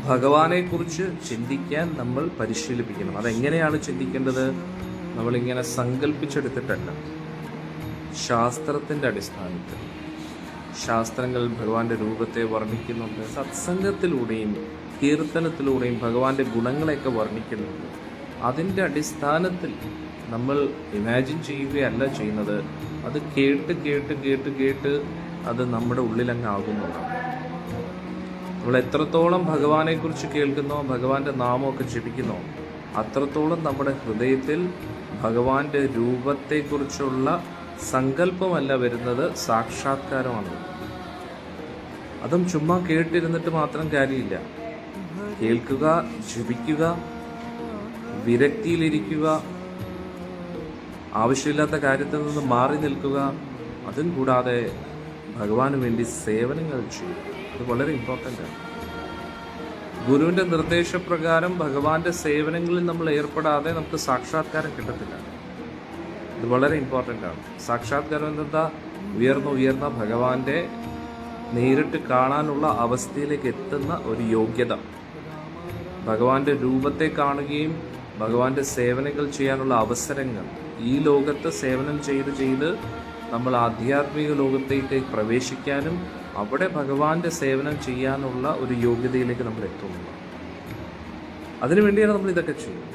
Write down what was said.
ഭഗവാനെ കുറിച്ച് ചിന്തിക്കാൻ നമ്മൾ പരിശീലിപ്പിക്കണം. അതെങ്ങനെയാണ് ചിന്തിക്കേണ്ടത്? നമ്മളിങ്ങനെ സങ്കല്പിച്ചെടുത്തിട്ടല്ല, ശാസ്ത്രത്തിൻ്റെ അടിസ്ഥാനത്തിൽ. ശാസ്ത്രങ്ങൾ ഭഗവാന്റെ രൂപത്തെ വർണ്ണിക്കുന്നുണ്ട്, സത്സംഗത്തിലൂടെയും കീർത്തനത്തിലൂടെയും ഭഗവാന്റെ ഗുണങ്ങളെയൊക്കെ വർണ്ണിക്കുന്നുണ്ട്. അതിൻ്റെ അടിസ്ഥാനത്തിൽ നമ്മൾ ഇമാജിൻ ചെയ്യുകയല്ല ചെയ്യുന്നത്, അത് കേട്ട് കേട്ട് കേട്ട് കേട്ട് അത് നമ്മുടെ ഉള്ളിലങ്ങാകുന്നതാണ്. നമ്മൾ എത്രത്തോളം ഭഗവാനെക്കുറിച്ച് കേൾക്കുന്നോ, ഭഗവാന്റെ നാമമൊക്കെ ജപിക്കുന്നോ, അത്രത്തോളം നമ്മുടെ ഹൃദയത്തിൽ ഭഗവാന്റെ രൂപത്തെക്കുറിച്ചുള്ള സങ്കല്പമല്ല വരുന്നത്, സാക്ഷാത്കാരമാണ്. അതും ചുമ്മാ കേട്ടിരുന്നിട്ട് മാത്രം കാര്യമില്ല. കേൾക്കുക, ജപിക്കുക, വിരക്തിയിലിരിക്കുക, ആവശ്യമില്ലാത്ത കാര്യത്തിൽ നിന്ന് മാറി നിൽക്കുക, അതും കൂടാതെ ഭഗവാന് വേണ്ടി സേവനങ്ങൾ ചെയ്യുക. അത് വളരെ ഇമ്പോർട്ടൻ്റ് ആണ്. ഗുരുവിൻ്റെ നിർദ്ദേശപ്രകാരം ഭഗവാന്റെ സേവനങ്ങളിൽ നമ്മൾ ഏർപ്പെടാതെ നമുക്ക് സാക്ഷാത്കാരം കിട്ടത്തില്ല. ഇത് വളരെ ഇമ്പോർട്ടൻ്റ് ആണ്. സാക്ഷാത്കാരം എന്താ? ഉയർന്ന ഭഗവാന്റെ നേരിട്ട് കാണാനുള്ള അവസ്ഥയിലേക്ക് എത്തുന്ന ഒരു യോഗ്യത. ഭഗവാന്റെ രൂപത്തെ കാണുകയും ഭഗവാന്റെ സേവനങ്ങൾ ചെയ്യാനുള്ള അവസരങ്ങൾ, ഈ ലോകത്ത് സേവനം ചെയ്ത് നമ്മൾ ആധ്യാത്മിക ലോകത്തേക്ക് പ്രവേശിക്കാനും അവിടെ ഭഗവാന്റെ സേവനം ചെയ്യാനുള്ള ഒരു യോഗ്യതയിലേക്ക് നമ്മൾ എത്തുന്നു. അതിനു വേണ്ടിയാണ് നമ്മൾ ഇതൊക്കെ ചെയ്യുന്നത്.